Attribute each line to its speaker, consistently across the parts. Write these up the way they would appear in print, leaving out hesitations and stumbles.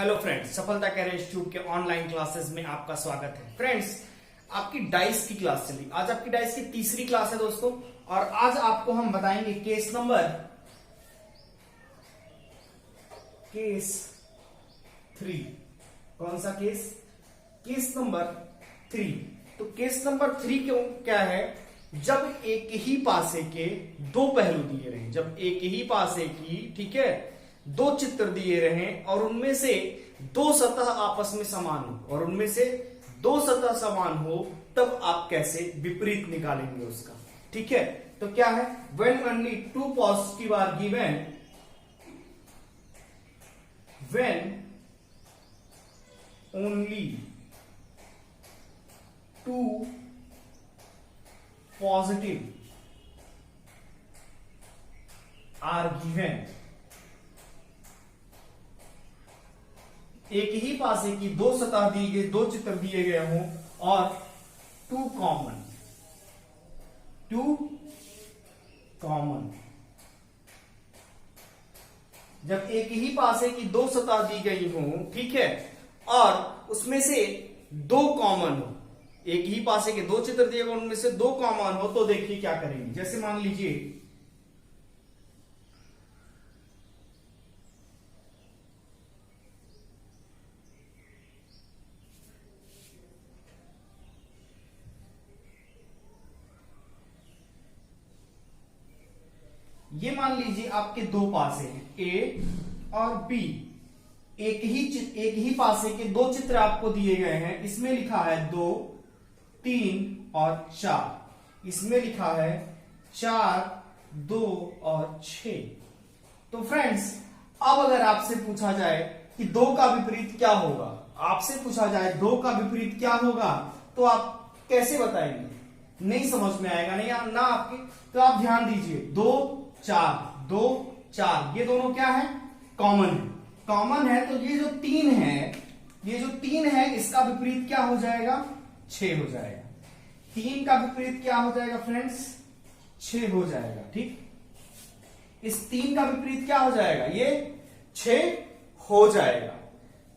Speaker 1: Hello friends, सफलता career institute के online classes में आपका स्वागत है। फ्रेंड्स, आपकी डाइस की क्लास चली। आज आपकी डाइस की तीसरी क्लास है दोस्तों, और आज आपको हम बताएंगे केस 3। कौन सा केस? Case number 3। तो केस नंबर 3 क्यों क्या है? जब एक ही पासे के दो पहलू दिए रहे, जब एक ही पासे की, ठीक है, दो चित्र दिए रहे और उनमें से दो सतह आपस में समान हो, और उनमें से दो सतह समान हो, तब आप कैसे विपरीत निकालेंगे उसका। ठीक है, तो क्या है? when only two positive are given, when only two positive are given, एक ही पासे की दो सतह दी गई, दो चित्र दिए गए हों और टू कॉमन, जब एक ही पासे की दो सतह दी गई हो, ठीक है, और उसमें से दो कॉमन हो, एक ही पासे के दो चित्र दिए गए उनमें से दो कॉमन हो, तो देखिए क्या करेंगे। जैसे मान लीजिए ये मान लीजिए आपके दो पासे हैं ए और बी, एक ही पासे के दो चित्र आपको दिए गए हैं। इसमें लिखा है 2, 3 और 4, इसमें लिखा है 4, 2 और 6। तो फ्रेंड्स, अब अगर आपसे पूछा जाए कि दो का विपरीत क्या होगा, आपसे पूछा जाए दो का विपरीत क्या होगा, तो आप कैसे बताएंगे? नहीं समझ में आएगा, नहीं ना आपके। तो आप ध्यान दीजिए, 2 4 ये दोनों क्या है? कॉमन है। तो ये जो 3 है इसका विपरीत क्या हो जाएगा? 6 हो जाएगा। 3 का विपरीत क्या हो जाएगा फ्रेंड्स? 6 हो जाएगा। ठीक, इस 3 का विपरीत क्या हो जाएगा? ये 6 हो जाएगा।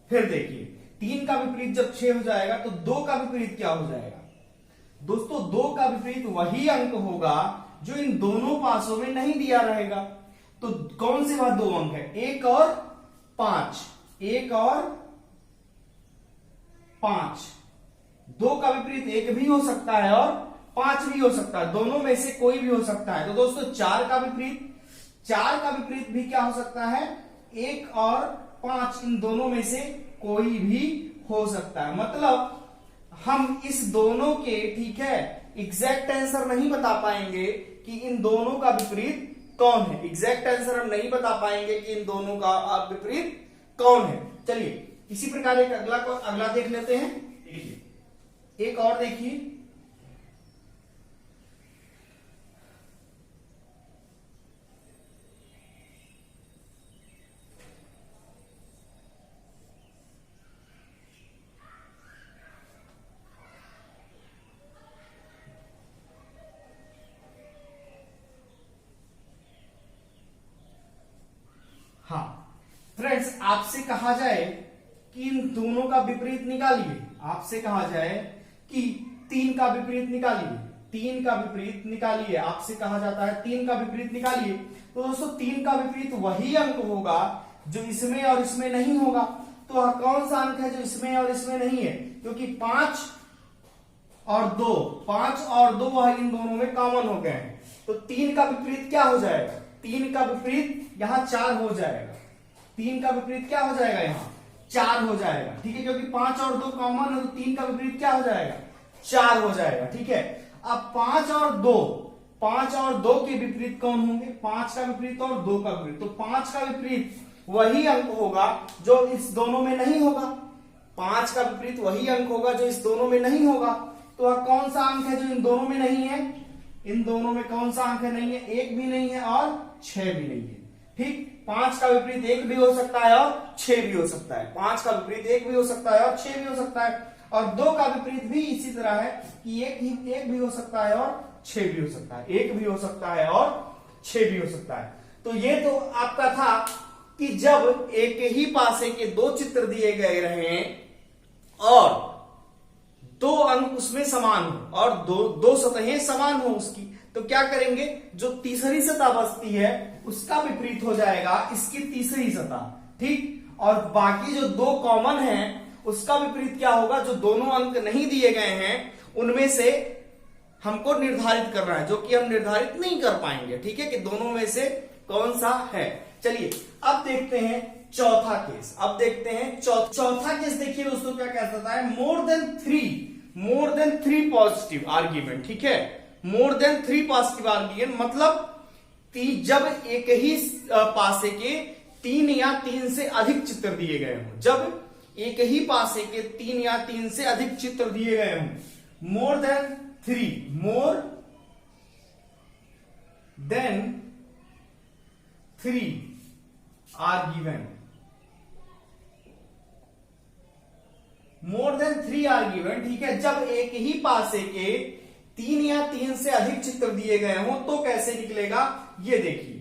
Speaker 1: फिर देखिए, 3 का विपरीत जब 6 हो जाएगा तो 2 का विपरीत क्या हो जाएगा? दोस्तों, 2 का विपरीत वही अंक होगा जो इन दोनों पासों में नहीं दिया रहेगा। तो कौन से वह दो अंक है? 1 और 5। 1 और 5। 2 का विपरीत 1 भी हो सकता है और 5 भी हो सकता है, दोनों में से कोई भी हो सकता है। तो दोस्तों, 4 का विपरीत भी क्या हो सकता है? 1 और 5, इन दोनों में से कोई भी हो सकता है। मतलब हम इस दोनों के, ठीक है, एग्जैक्ट आंसर नहीं बता पाएंगे कि इन दोनों का विपरीत कौन है। एग्जैक्ट आंसर हम नहीं बता पाएंगे कि इन दोनों का विपरीत कौन है। चलिए, इसी प्रकार एक अगला देख लेते हैं। देखिए, एक और देखिए, हाँ फ्रेंड्स, आपसे कहा जाए कि इन दोनों का विपरीत निकालिए। आपसे कहा जाए कि 3 का विपरीत निकालिए, 3 का विपरीत निकालिए। आपसे कहा जाता है 3 का विपरीत निकालिए। तो दोस्तों, 3 का विपरीत वही अंक होगा जो इसमें और इसमें नहीं होगा। तो कौन सा अंक है जो इसमें और इसमें नहीं है? क्योंकि 5 और 2 वह इन दोनों में कॉमन हो गए हैं। तो 3 का विपरीत क्या हो जाएगा? 3 का विपरीत यहां 4 हो जाएगा। 3 का विपरीत क्या हो जाएगा? यहां 4 हो जाएगा। ठीक है, क्योंकि 5 और 2 कॉमन है, तो 3 का विपरीत क्या हो जाएगा? 4 हो जाएगा। ठीक है, अब 5 और 2 के विपरीत कौन होंगे? 5 का विपरीत और 2 का विपरीत। तो 5 का विपरीत वही अंक होगा जो इस दोनों में नहीं होगा। 5 का विपरीत वही अंक होगा जो इस दोनों में नहीं होगा। तो वह कौन सा अंक है जो इन दोनों में नहीं है? इन दोनों में कौन सा अंक है? नहीं है, 1 भी नहीं है और 6 भी नहीं है। ठीक, 5 का विपरीत 1 भी हो सकता है और 6 भी हो सकता है। 5 का विपरीत 1 भी हो सकता है और 6 भी हो सकता है। और 2 का विपरीत भी इसी तरह है कि 1 भी हो सकता है और 6 भी हो सकता है। 1 भी हो सकता है और 6 भी हो सकता है। तो ये तो आपका था कि जब एक ही पासे के दो चित्र दिए गए रहें और दो अंक उसमें समान हो और दो सतहें समान हो उसकी, तो क्या करेंगे, जो तीसरी सतह बचती है उसका विपरीत हो जाएगा इसकी तीसरी सतह, ठीक। और बाकी जो दो कॉमन है उसका विपरीत क्या होगा, जो दोनों अंक नहीं दिए गए हैं उनमें से हमको निर्धारित करना है, जो कि हम निर्धारित नहीं कर पाएंगे, ठीक है, कि दोनों में से कौन सा है। चलिए अब देखते हैं चौथा केस। अब देखते हैं चौथा केस। देखिए दोस्तों क्या कहता है, मोर देन थ्री पॉजिटिव आर्ग्यूमेंट, ठीक है, मोर देन थ्री पॉजिटिव आर्ग्यूमेंट मतलब जब एक ही पासे के तीन या तीन से अधिक चित्र दिए गए हों, जब एक ही पासे के तीन या तीन से अधिक चित्र दिए गए हों, more than three are given, more than three are given, ठीक है, जब एक ही पासे के तीन या तीन से अधिक चित्र दिए गए हों तो कैसे निकलेगा, ये देखिए।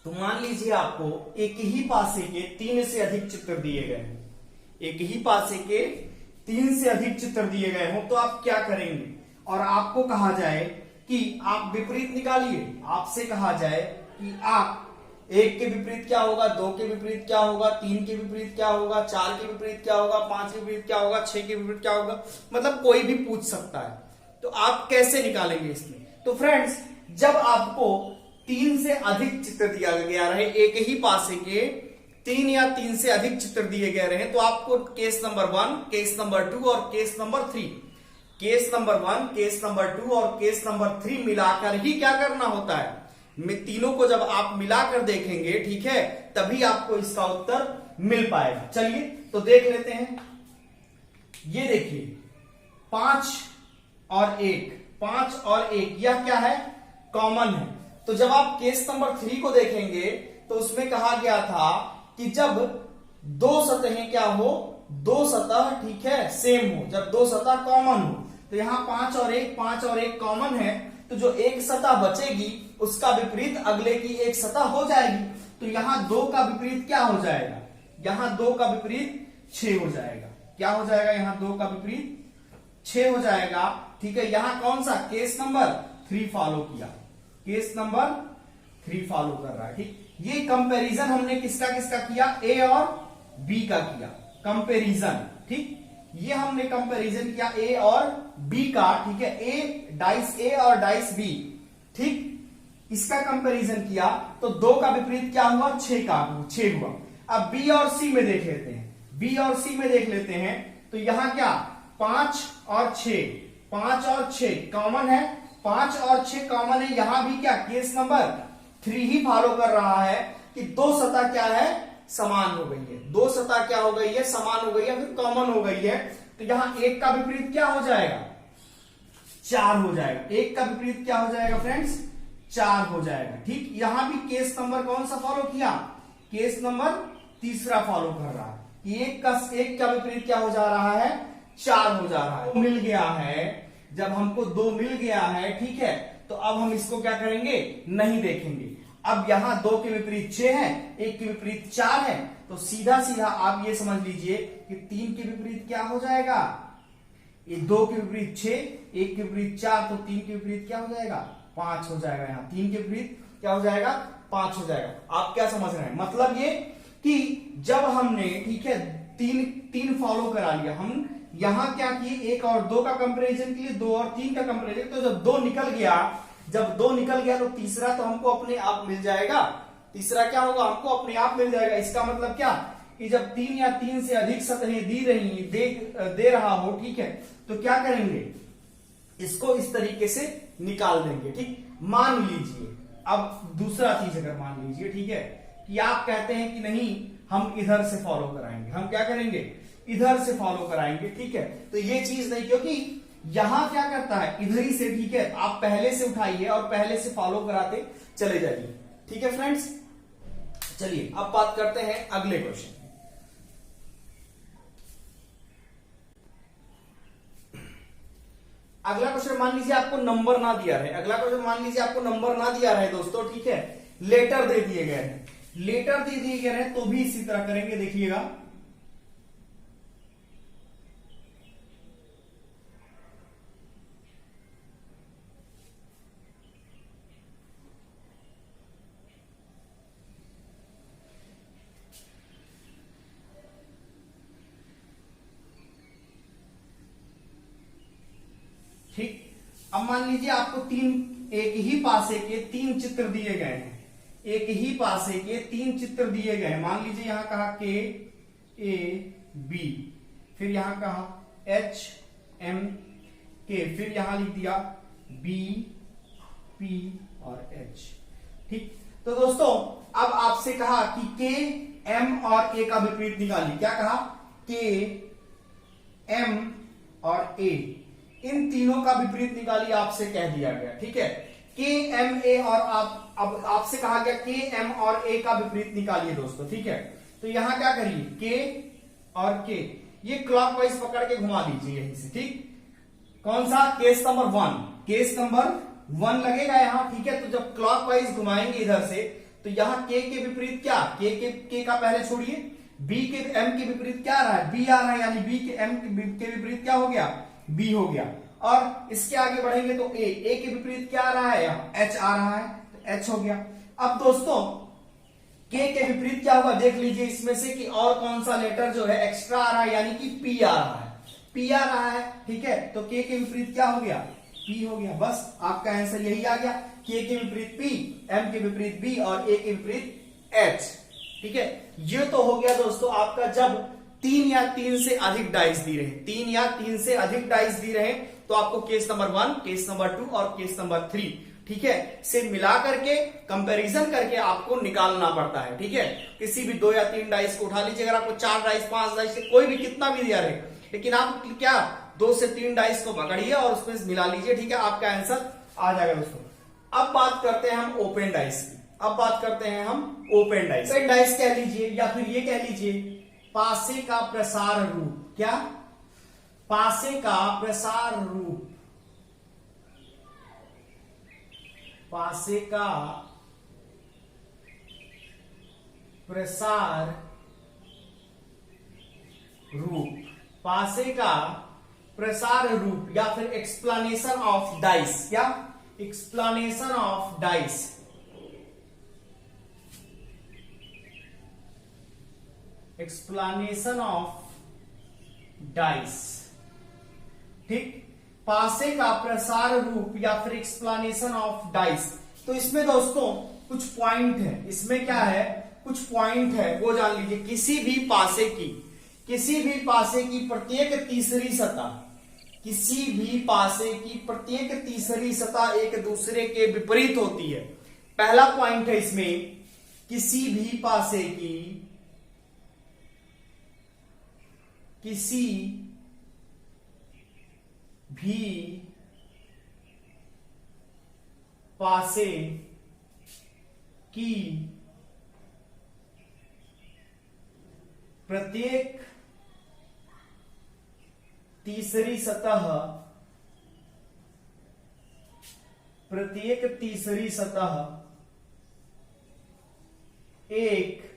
Speaker 1: तो मान लीजिए आपको एक ही पासे के तीन से अधिक चित्र दिए गए हैं, एक ही पासे के तीन से अधिक चित्र दिए गए हों तो आप क्या करेंगे, और आपको कहा जाए कि आप विपरीत निकालिए, आपसे कहा जाए कि आप एक के विपरीत क्या होगा, दो के विपरीत क्या होगा, तीन के विपरीत क्या होगा, चार के विपरीत क्या होगा, पांच के विपरीत क्या होगा, छह के विपरीत क्या होगा, मतलब कोई भी पूछ सकता है। तो आप कैसे निकालेंगे इसमें, तो फ्रेंड्स जब आपको तीन से अधिक चित्र दिया गया रहे, एक ही पासे के तीन या तीन से अधिक चित्र दिए गए रहे, तो आपको केस नंबर 1, केस नंबर 2 और case number 3, case number 1, case number 2 और केस नंबर 3 मिलाकर ही क्या करना होता है, तीनों को जब आप मिलाकर देखेंगे, ठीक है, तभी आपको इसका उत्तर मिल पाएगा। चलिए तो देख लेते हैं। ये देखिए 5 और 1, 5 और 1 यह क्या है, कॉमन है। तो जब आप केस नंबर 3 को देखेंगे तो उसमें कहा गया था कि जब दो सतहें क्या हो, दो सतह, ठीक है, सेम हो, जब दो सतह कॉमन हो, तो यहां 5 और 1 कॉमन है, तो जो एक सतह बचेगी उसका विपरीत अगले की एक सतह हो जाएगी, तो यहां 2 का विपरीत क्या हो जाएगा, यहां 2 का विपरीत 6 हो जाएगा। क्या हो जाएगा, यहां 2 का विपरीत 6 हो जाएगा, ठीक है। यहां कौन सा केस नंबर 3 फॉलो किया, केस नंबर 3 फॉलो कर रहा है, ठीक। ये कंपैरिजन हमने किसका किसका किया, ए और बी का किया कंपैरिजन, ठीक, ये हमने कंपैरिजन किया ए और बी का, ठीक है, ए डाइस ए और डाइस बी, ठीक, इसका कंपैरिजन किया तो 2 का विपरीत क्या हुआ, 6 का 6 हुआ। अब बी और सी में देख लेते हैं, बी और सी में देख लेते हैं, तो यहां क्या 5 और 6, 5 और 6 कॉमन है, 5 और 6 कॉमन है, यहां भी क्या केस नंबर 3 ही फॉलो कर रहा है कि दो सतह क्या है, समान हो गई है, दो सतह क्या हो गई है, समान हो गई है, फिर कॉमन हो गई है, तो यहां 1 का विपरीत क्या हो जाएगा, 4 हो जाएगा, 1 का विपरीत क्या हो जाएगा फ्रेंड्स, 4 हो जाएगा, ठीक। यहां भी केस नंबर कौन सा फॉलो किया, केस नंबर तीसरा फॉलो कर रहा है, 1 का विपरीत क्या हो जा रहा है, 4 हो जा रहा है, मिल गया है। जब हमको 2 मिल गया है, ठीक है, तो अब हम इसको क्या करेंगे, नहीं देखेंगे। अब यहां 2 के विपरीत 6 है, 1 के विपरीत 4 है, तो सीधा सीधा आप ये समझ लीजिए कि 3 के विपरीत क्या हो जाएगा, ये 2 के विपरीत 6, 1 के विपरीत 4, तो 3 के विपरीत क्या हो जाएगा, 5 हो जाएगा। यहां 3 के विपरीत क्या हो जाएगा, 5 हो जाएगा। आप क्या समझ रहे हैं, मतलब ये कि जब हमने, ठीक है, तीन फॉलो करा लिया, हम यहां क्या किए, 1 और 2 का कंपैरिजन के लिए, 2 और 3 का कंपैरिजन, तो जब 2 निकल गया, तो तीसरा तो हमको अपने आप मिल जाएगा। तीसरा क्या होगा, हमको अपने आप मिल जाएगा। इसका मतलब क्या कि जब 3 या 3 से अधिक सतहें दे रहा हो, ठीक है, तो क्या करेंगे, इसको इस तरीके से निकाल देंगे। ठीक, मान लीजिए, अब दूसरा चीज अगर मान लीजिए, ठीक है, कि आप कहते हैं कि नहीं हम इधर से फॉलो कराएंगे, हम क्या करेंगे, इधर से फॉलो कराएंगे, ठीक है, तो ये चीज नहीं, क्योंकि यहां क्या करता है, इधर ही से, ठीक है, आप पहले से उठाइए और पहले से फॉलो कराते चले जाइए। ठीक है फ्रेंड्स, चलिए अब बात करते हैं अगले क्वेश्चन। अगला क्वेश्चन मान लीजिए आपको नंबर ना दिया रहे, दोस्तों, ठीक है, लेटर दे दिए गए हैं, तो भी इसी तरह करेंगे, देखिएगा। ठीक, अब मान लीजिए आपको एक ही पासे के 3 चित्र दिए गए हैं, मान लीजिए यहां कहा के ए बी, फिर यहां कहा एच एम के, फिर यहां लिख दिया बी पी और एच। ठीक, तो दोस्तों अब आपसे कहा कि के एम और ए का विपरीत निकालिए। क्या कहा, के एम और ए, इन तीनों का विपरीत निकालिए, आपसे कह दिया गया। ठीक है, के एम ए, और अब आपसे कहा गया के एम और ए का विपरीत निकालिए दोस्तों। ठीक है, तो यहां क्या करिए, के और के, ये क्लॉकवाइज पकड़ के घुमा दीजिए यहीं से। ठीक, कौन सा, केस नंबर 1 लगेगा यहां। ठीक है, तो जब क्लॉकवाइज घुमाएंगे इधर से, तो यहां के विपरीत क्या, के का पहले छोड़िए, बी के एम के विपरीत क्या आ रहा है, बी आ रहा है, यानी बी के एम के विपरीत क्या हो गया, बी हो गया। और इसके आगे बढ़ेंगे तो ए के विपरीत क्या आ रहा है, यहां एच आ रहा है, तो एच हो गया। अब दोस्तों के विपरीत क्या होगा, देख लीजिए इसमें से कि और कौन सा लेटर जो है एक्स्ट्रा आ रहा है, यानी कि पी आ रहा है। ठीक है, तो के विपरीत क्या हो गया, पी हो गया। बस आपका आंसर यही आ गया, के विपरीत पी, एम के विपरीत बी और ए के विपरीत एच। ठीक है, ये तो हो गया दोस्तों आपका जब 3 या 3 से अधिक डाइस दी रहे, तो आपको केस नंबर 1, केस नंबर 2 और केस नंबर 3, ठीक है, से मिला करके कंपैरिजन करके आपको निकालना पड़ता है। ठीक है, किसी भी 2 या 3 डाइस को उठा लीजिए, अगर आपको 4 डाइस 5 डाइस से कोई भी कितना भी दिया रहे, लेकिन आप क्या 2 से 3 डाइस को पकड़िए और उसमें मिला लीजिए। ठीक है, आपका आंसर आ जाएगा दोस्तों। अब बात करते हैं हम ओपन डाइस की, ओपन डाइस कह लीजिए, या फिर ये कह लीजिए पासे का प्रसार रूप। क्या, पासे का प्रसार रूप, पासे का प्रसार रूप, या फिर एक्सप्लेनेशन ऑफ डाइस। क्या, एक्सप्लेनेशन ऑफ डाइस, ठीक, पासे का प्रसार रूप या फिर एक्सप्लेनेशन ऑफ डाइस। तो इसमें दोस्तों कुछ पॉइंट है, इसमें क्या है, कुछ पॉइंट है, वो जान लीजिए। किसी भी पासे की प्रत्येक तीसरी सतह एक दूसरे के विपरीत होती है। पहला पॉइंट है इसमें, किसी भी पासे की प्रत्येक तीसरी सतह एक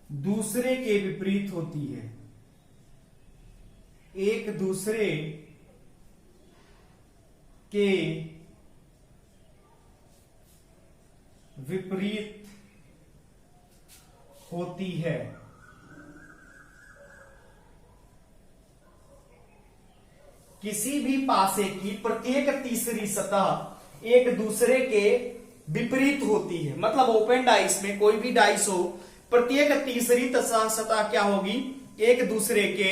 Speaker 1: दूसरे के विपरीत होती है, एक दूसरे के विपरीत होती है। किसी भी पासे की प्रत्येक तीसरी सतह एक दूसरे के विपरीत होती है। मतलब ओपन डाइस में कोई भी डाइस हो, प्रत्येक तीसरी सतह क्या होगी, एक दूसरे के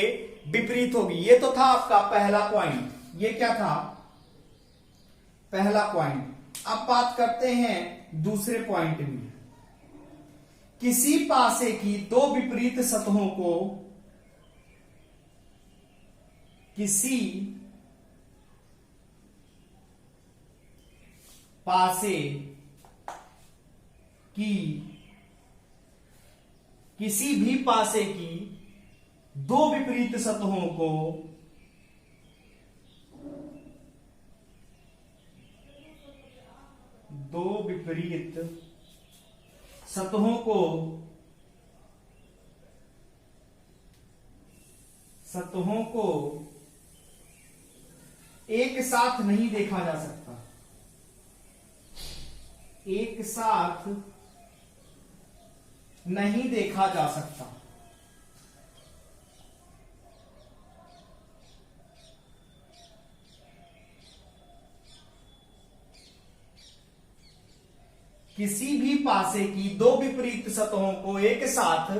Speaker 1: विपरीत होगी। ये तो था आपका पहला पॉइंट। ये क्या था, पहला पॉइंट। अब बात करते हैं दूसरे पॉइंट में। किसी पासे की दो विपरीत सतहों को किसी पासे की किसी भी पासे की दो विपरीत सतहों को दो विपरीत सतहों को एक साथ नहीं देखा जा सकता। एक साथ नहीं देखा जा सकता। किसी भी पासे की दो विपरीत सतहों को एक साथ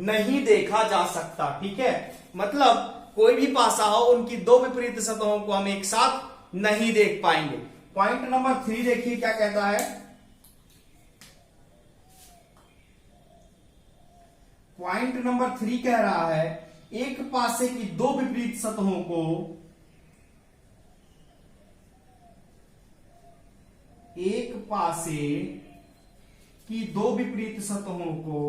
Speaker 1: नहीं देखा जा सकता। ठीक है, मतलब कोई भी पासा हो, उनकी दो विपरीत सतहों को हम एक साथ नहीं देख पाएंगे। पॉइंट नंबर 3 देखिए क्या कहता है। पॉइंट नंबर 3 कह रहा है एक पासे की दो विपरीत सतहों को एक पासे की दो विपरीत सतहों को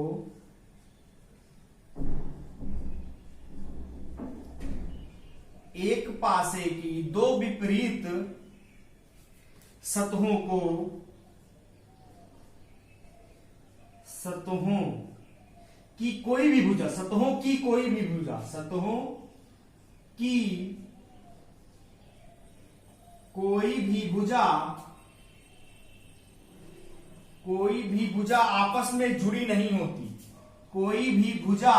Speaker 1: एक पासे की दो विपरीत सतहों की कोई भी भुजा सतहों की कोई भी भुजा सतहों की कोई भी भुजा आपस में जुड़ी नहीं होती। कोई भी भुजा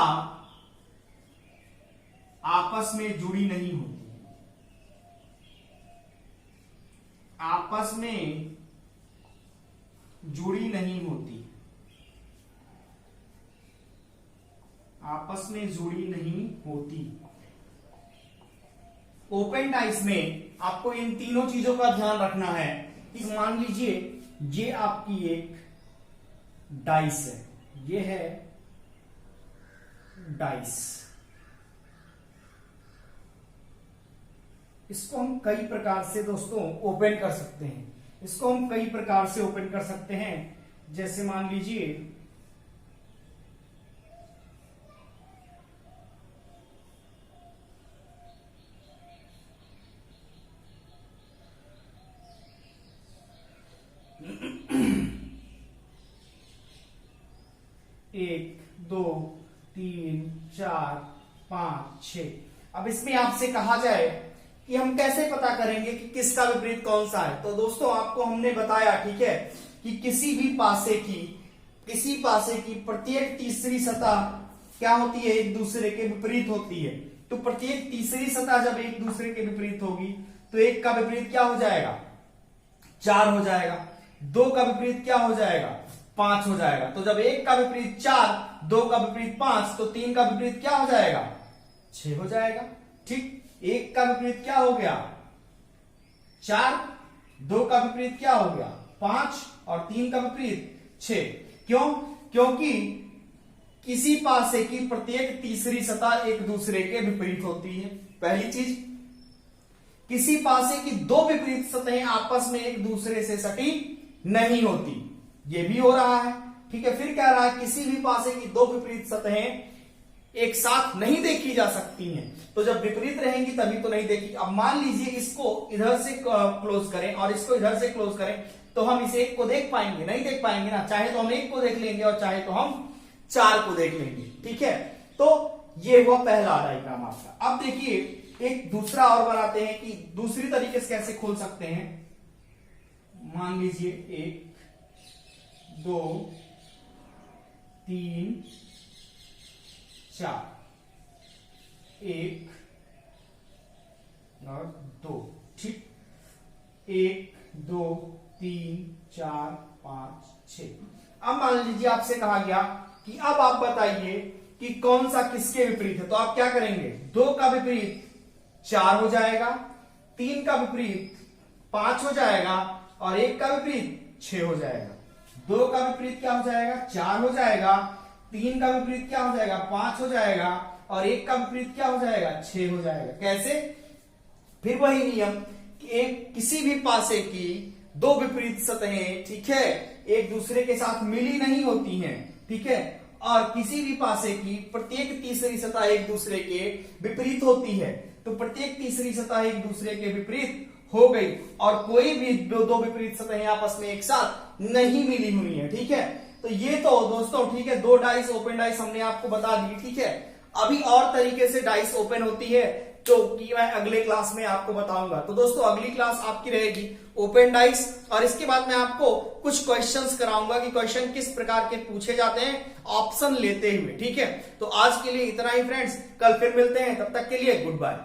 Speaker 1: आपस में जुड़ी नहीं होती। आपस में जुड़ी नहीं होती। आपस में जुड़ी नहीं होती। ओपन डाइस में आपको इन तीनों चीजों का ध्यान रखना है। इस मान लीजिए ये आपकी एक डाइस है, ये है डाइस। इसको हम कई प्रकार से दोस्तों ओपन कर सकते हैं। इसको हम कई प्रकार से ओपन कर सकते हैं। जैसे मान लीजिए एक, दो, तीन, चार, पांच, छह। अब इसमें आपसे कहा जाए कि हम कैसे पता करेंगे कि किसका विपरीत कौन सा है। तो दोस्तों आपको हमने बताया, ठीक है, कि किसी पासे की प्रत्येक तीसरी सतह क्या होती है, एक दूसरे के विपरीत होती है। तो प्रत्येक तीसरी सतह जब एक दूसरे के विपरीत होगी तो एक का विपरीत क्या हो जाएगा, 4 हो जाएगा। दो का विपरीत क्या हो जाएगा, 5 हो जाएगा। तो जब एक का विपरीत 4, दो का विपरीत 5, तो तीन का विपरीत क्या हो जाएगा, 6 हो जाएगा। ठीक, एक का विपरीत क्या हो गया, 4, दो का विपरीत क्या हो गया, 5, और तीन का विपरीत 6। क्यों? क्योंकि किसी पासे की प्रत्येक तीसरी सतह एक दूसरे के विपरीत होती है। पहली चीज, किसी पासे की दो विपरीत सतहें आपस में एक दूसरे से सटी नहीं होती, ये भी हो रहा है। ठीक है, फिर कह रहा है किसी भी पासे की दो विपरीत सतहें एक साथ नहीं देखी जा सकती हैं। तो जब विपरीत रहेंगी तभी तो नहीं देखी। अब मान लीजिए इसको इधर से क्लोज करें और इसको इधर से क्लोज करें, तो हम इसे एक को देख पाएंगे, नहीं देख पाएंगे ना। चाहे तो हम एक को देख लेंगे और चाहे तो हम 4 को देख लेंगे। ठीक है, तो ये हुआ पहला डायग्राम आपका। अब देखिए एक दूसरा और बनाते हैं कि दूसरी तरीके से कैसे खोल सकते हैं। मान लीजिए 1, 2 3 4, 1 और 2, ठीक। 1 2 3 4 5 6। अब मान लीजिए आपसे कहा गया कि अब आप बताइए कि कौन सा किसके विपरीत है। तो आप क्या करेंगे, 2 का विपरीत 4 हो जाएगा, 3 का विपरीत 5 हो जाएगा और 1 का विपरीत 6 हो जाएगा। 2 का विपरीत क्या हो जाएगा, 4 हो जाएगा, 3 का विपरीत क्या हो जाएगा, 5 हो जाएगा और 1 का विपरीत क्या हो जाएगा, 6 हो जाएगा। कैसे, फिर वही नियम कि एक किसी भी पासे की 2 विपरीत सतहें, ठीक है, एक दूसरे के साथ मिली नहीं होती हैं, ठीक है, और किसी भी पासे की प्रत्येक तीसरी सतह एक दूसरे के विपरीत होती है। तो प्रत्येक तीसरी सतह एक दूसरे के विपरीत हो गई और कोई भी दो विपरीत सतहें आपस में एक साथ नहीं मिली हुई है, ठीक है। तो ये तो दोस्तों, ठीक है, 2 डाइस ओपन डाइस हमने आपको बता दी, ठीक है। अभी और तरीके से डाइस ओपन होती है तो कि मैं अगले क्लास में आपको बताऊंगा। तो दोस्तों अगली क्लास आपकी रहेगी ओपन डाइस और इसके बाद मैं आपको कुछ क्वेश्चंस कराऊंगा कि क्वेश्चन किस प्रकार के पूछे जाते हैं ऑप्शन लेते हुए, ठीक है। तो आज के लिए इतना ही फ्रेंड्स, कल फिर मिलते हैं, तब तक के लिए गुड बाय।